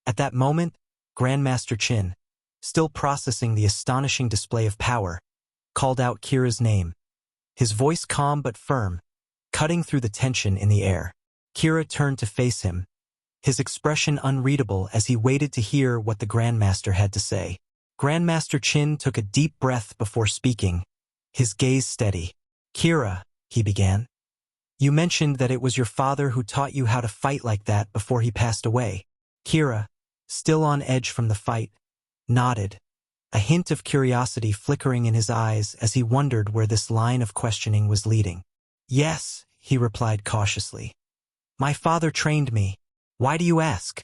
At that moment, Grandmaster Qin, still processing the astonishing display of power, called out Kira's name. His voice calm but firm, cutting through the tension in the air. Kira turned to face him, his expression unreadable as he waited to hear what the Grandmaster had to say. Grandmaster Qin took a deep breath before speaking, his gaze steady. "Kira," he began, "you mentioned that it was your father who taught you how to fight like that before he passed away." Kira, still on edge from the fight, nodded, a hint of curiosity flickering in his eyes as he wondered where this line of questioning was leading. "Yes," he replied cautiously. "My father trained me. Why do you ask?"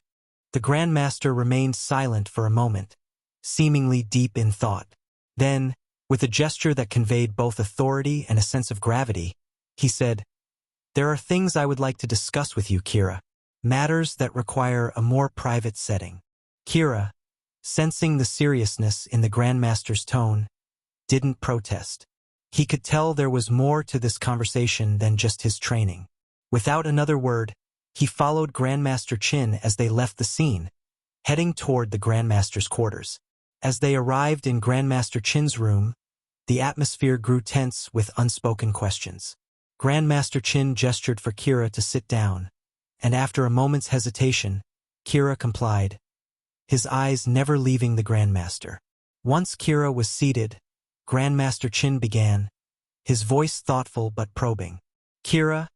The Grandmaster remained silent for a moment, seemingly deep in thought. Then, with a gesture that conveyed both authority and a sense of gravity, he said, "There are things I would like to discuss with you, Kira. Matters that require a more private setting." Kira, sensing the seriousness in the Grandmaster's tone, didn't protest. He could tell there was more to this conversation than just his training. Without another word, he followed Grandmaster Qin as they left the scene, heading toward the Grandmaster's quarters. As they arrived in Grandmaster Qin's room, the atmosphere grew tense with unspoken questions. Grandmaster Qin gestured for Kira to sit down, and after a moment's hesitation, Kira complied, his eyes never leaving the Grandmaster. Once Kira was seated, Grandmaster Qin began, his voice thoughtful but probing. "Kira,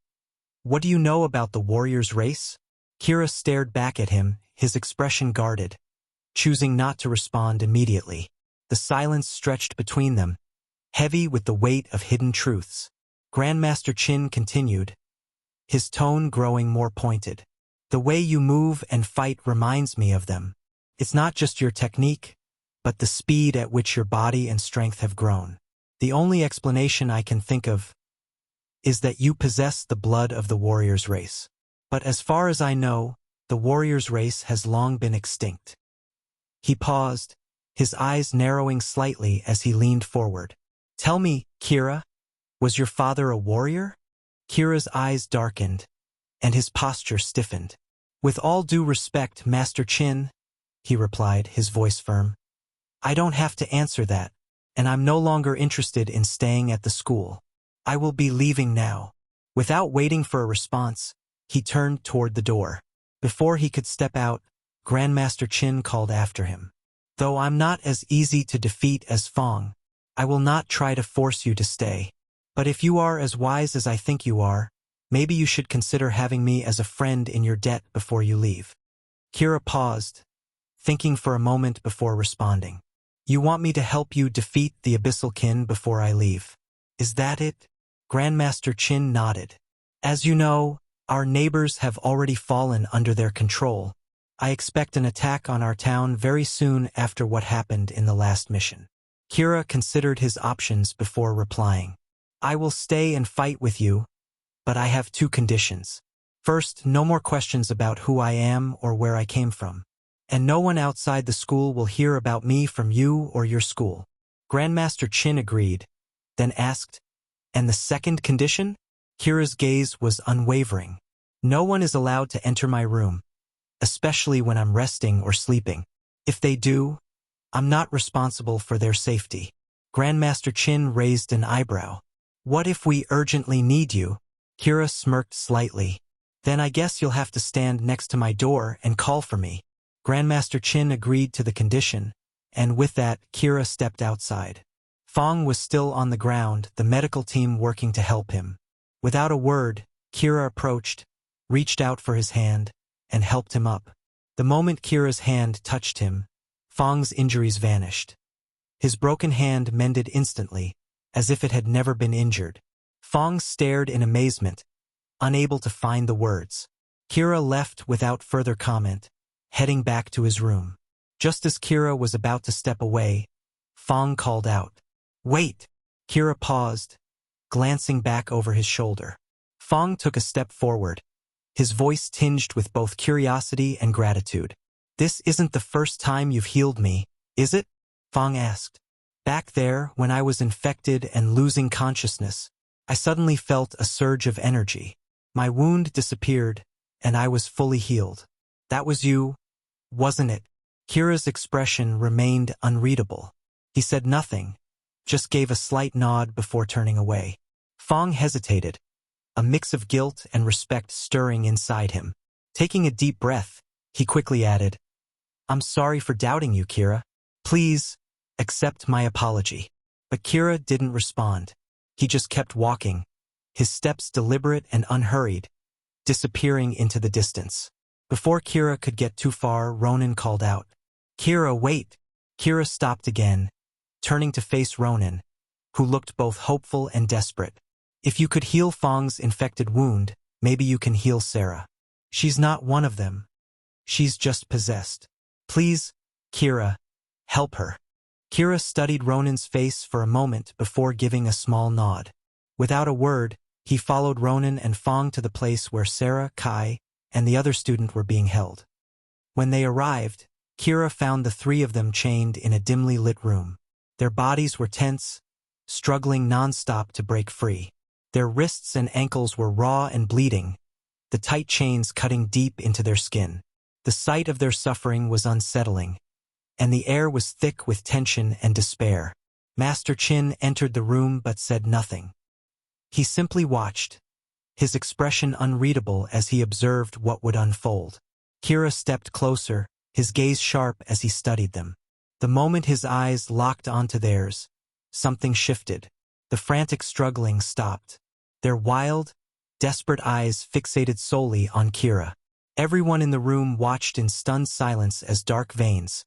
what do you know about the warrior's race?" Kira stared back at him, his expression guarded, choosing not to respond immediately. The silence stretched between them, heavy with the weight of hidden truths. Grandmaster Qin continued, his tone growing more pointed. "The way you move and fight reminds me of them. It's not just your technique, but the speed at which your body and strength have grown. The only explanation I can think of is that you possess the blood of the warrior's race. But as far as I know, the warrior's race has long been extinct." He paused, his eyes narrowing slightly as he leaned forward. "Tell me, Kira, was your father a warrior?" Kira's eyes darkened, and his posture stiffened. "With all due respect, Master Qin," he replied, his voice firm, "I don't have to answer that, and I'm no longer interested in staying at the school. I will be leaving now." Without waiting for a response, he turned toward the door. Before he could step out, Grandmaster Qin called after him. "Though I'm not as easy to defeat as Fong, I will not try to force you to stay. But if you are as wise as I think you are, maybe you should consider having me as a friend in your debt before you leave." Kira paused, thinking for a moment before responding. "You want me to help you defeat the Abyssal Kin before I leave? Is that it?" Grandmaster Qin nodded. "As you know, our neighbors have already fallen under their control. I expect an attack on our town very soon after what happened in the last mission." Kira considered his options before replying. "I will stay and fight with you, but I have two conditions. First, no more questions about who I am or where I came from. And no one outside the school will hear about me from you or your school." Grandmaster Qin agreed, then asked, "And the second condition?" Kira's gaze was unwavering. "No one is allowed to enter my room, especially when I'm resting or sleeping. If they do, I'm not responsible for their safety." Grandmaster Qin raised an eyebrow. "What if we urgently need you?" Kira smirked slightly. "Then I guess you'll have to stand next to my door and call for me." Grandmaster Qin agreed to the condition, and with that, Kira stepped outside. Fong was still on the ground, the medical team working to help him. Without a word, Kira approached, reached out for his hand, and helped him up. The moment Kira's hand touched him, Fong's injuries vanished. His broken hand mended instantly, as if it had never been injured. Fong stared in amazement, unable to find the words. Kira left without further comment, heading back to his room. Just as Kira was about to step away, Fong called out, "Wait!" Kira paused, glancing back over his shoulder. Fong took a step forward, his voice tinged with both curiosity and gratitude. "This isn't the first time you've healed me, is it?" Fong asked. "Back there, when I was infected and losing consciousness, I suddenly felt a surge of energy. My wound disappeared, and I was fully healed. That was you, wasn't it? Kira's expression remained unreadable. He said nothing, just gave a slight nod before turning away. Fong hesitated, a mix of guilt and respect stirring inside him. Taking a deep breath, he quickly added, "I'm sorry for doubting you, Kira. Please, accept my apology." But Kira didn't respond. He just kept walking, his steps deliberate and unhurried, disappearing into the distance. Before Kira could get too far, Ronan called out, "Kira, wait!" Kira stopped again, turning to face Ronan, who looked both hopeful and desperate. "If you could heal Fong's infected wound, maybe you can heal Sara. She's not one of them. She's just possessed. Please, Kira, help her." Kira studied Ronan's face for a moment before giving a small nod. Without a word, he followed Ronan and Fong to the place where Sara, Kai, and the other student were being held. When they arrived, Kira found the three of them chained in a dimly lit room. Their bodies were tense, struggling non-stop to break free. Their wrists and ankles were raw and bleeding, the tight chains cutting deep into their skin. The sight of their suffering was unsettling, and the air was thick with tension and despair. Master Qin entered the room but said nothing. He simply watched, his expression unreadable as he observed what would unfold. Kira stepped closer, his gaze sharp as he studied them. The moment his eyes locked onto theirs, something shifted. The frantic struggling stopped. Their wild, desperate eyes fixated solely on Kira. Everyone in the room watched in stunned silence as dark veins,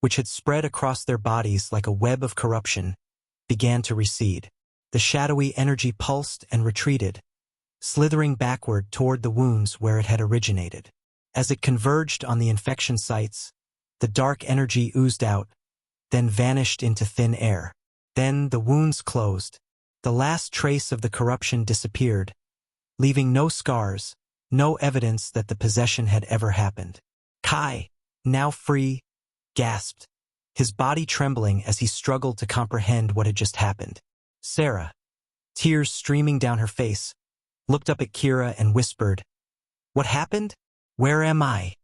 which had spread across their bodies like a web of corruption, began to recede. The shadowy energy pulsed and retreated, slithering backward toward the wounds where it had originated. As it converged on the infection sites, the dark energy oozed out, then vanished into thin air. Then the wounds closed. The last trace of the corruption disappeared, leaving no scars, no evidence that the possession had ever happened. Kai, now free, gasped, his body trembling as he struggled to comprehend what had just happened. Sara, tears streaming down her face, looked up at Kira and whispered, "What happened? Where am I?"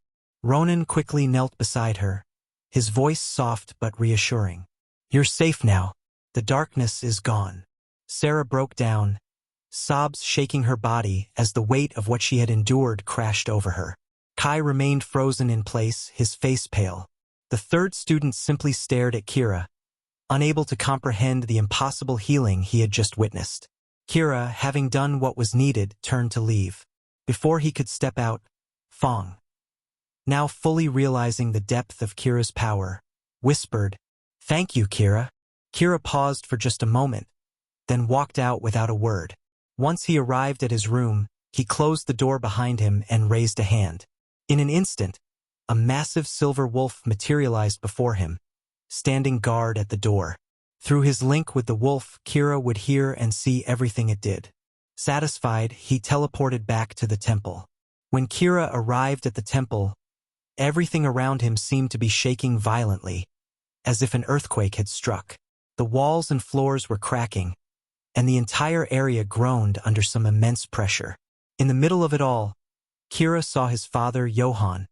Ronan quickly knelt beside her, his voice soft but reassuring. "You're safe now. The darkness is gone." Sara broke down, sobs shaking her body as the weight of what she had endured crashed over her. Kai remained frozen in place, his face pale. The third student simply stared at Kira, unable to comprehend the impossible healing he had just witnessed. Kira, having done what was needed, turned to leave. Before he could step out, Fong, now fully realizing the depth of Kira's power, whispered, "Thank you, Kira." Kira paused for just a moment, then walked out without a word. Once he arrived at his room, he closed the door behind him and raised a hand. In an instant, a massive silver wolf materialized before him, standing guard at the door. Through his link with the wolf, Kira would hear and see everything it did. Satisfied, he teleported back to the temple. When Kira arrived at the temple, everything around him seemed to be shaking violently, as if an earthquake had struck. The walls and floors were cracking, and the entire area groaned under some immense pressure. In the middle of it all, Kira saw his father, Johan,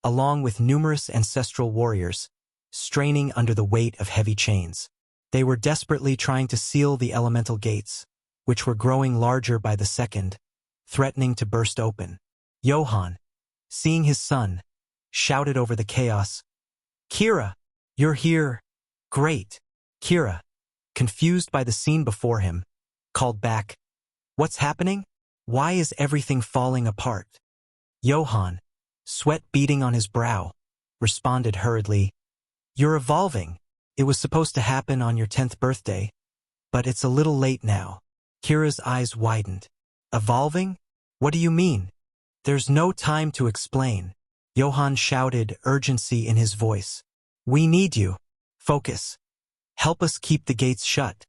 along with numerous ancestral warriors, straining under the weight of heavy chains. They were desperately trying to seal the elemental gates, which were growing larger by the second, threatening to burst open. Johan, seeing his son, shouted over the chaos, "Kira, you're here. Great." Kira, confused by the scene before him, called back, "What's happening? Why is everything falling apart?" Johan, sweat beading on his brow, responded hurriedly, "You're evolving. It was supposed to happen on your 10th birthday, but it's a little late now." Kira's eyes widened. "Evolving? What do you mean?" "There's no time to explain," Johan shouted, urgency in his voice. "We need you. Focus. Help us keep the gates shut."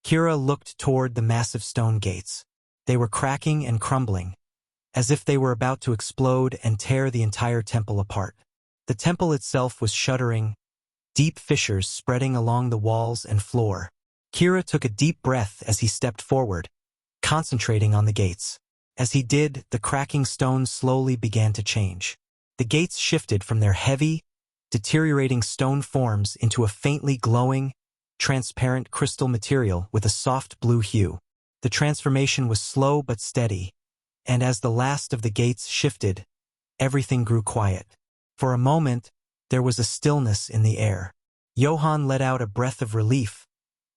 Kira looked toward the massive stone gates. They were cracking and crumbling, as if they were about to explode and tear the entire temple apart. The temple itself was shuddering, deep fissures spreading along the walls and floor. Kira took a deep breath as he stepped forward, concentrating on the gates. As he did, the cracking stones slowly began to change. The gates shifted from their heavy, deteriorating stone forms into a faintly glowing, transparent crystal material with a soft blue hue. The transformation was slow but steady, and as the last of the gates shifted, everything grew quiet. For a moment, there was a stillness in the air. Johan let out a breath of relief,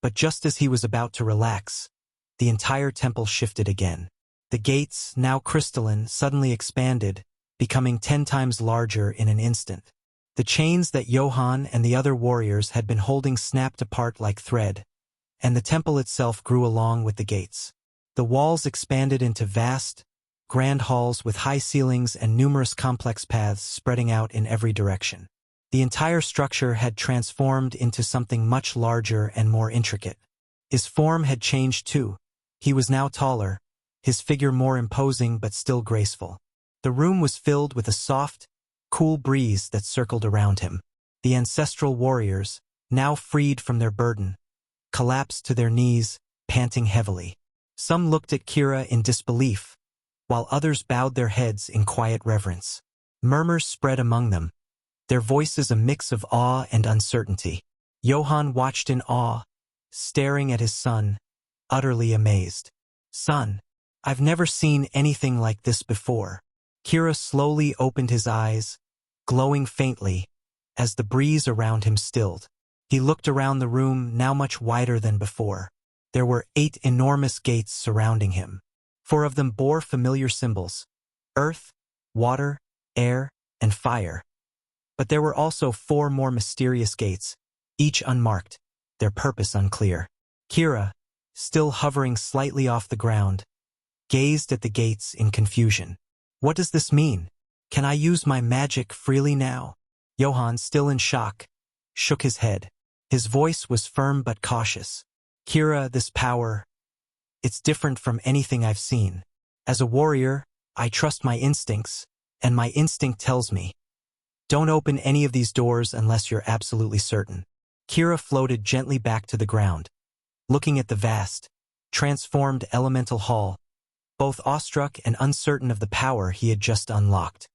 but just as he was about to relax, the entire temple shifted again. The gates, now crystalline, suddenly expanded, becoming 10 times larger in an instant. The chains that Johan and the other warriors had been holding snapped apart like thread, and the temple itself grew along with the gates. The walls expanded into vast, grand halls with high ceilings and numerous complex paths spreading out in every direction. The entire structure had transformed into something much larger and more intricate. His form had changed too. He was now taller, his figure more imposing but still graceful. The room was filled with a soft, cool breeze that circled around him. The ancestral warriors, now freed from their burden, collapsed to their knees, panting heavily. Some looked at Kira in disbelief, while others bowed their heads in quiet reverence. Murmurs spread among them, their voices a mix of awe and uncertainty. Johan watched in awe, staring at his son, utterly amazed. "Son, I've never seen anything like this before." Kira slowly opened his eyes, glowing faintly, as the breeze around him stilled. He looked around the room, now much wider than before. There were 8 enormous gates surrounding him. 4 of them bore familiar symbols: earth, water, air, and fire. But there were also 4 more mysterious gates, each unmarked, their purpose unclear. Kira, still hovering slightly off the ground, gazed at the gates in confusion. "What does this mean? Can I use my magic freely now?" Johan, still in shock, shook his head. His voice was firm but cautious. "Kira, this power, it's different from anything I've seen. As a warrior, I trust my instincts, and my instinct tells me, don't open any of these doors unless you're absolutely certain." Kira floated gently back to the ground, looking at the vast, transformed elemental hall, both awestruck and uncertain of the power he had just unlocked.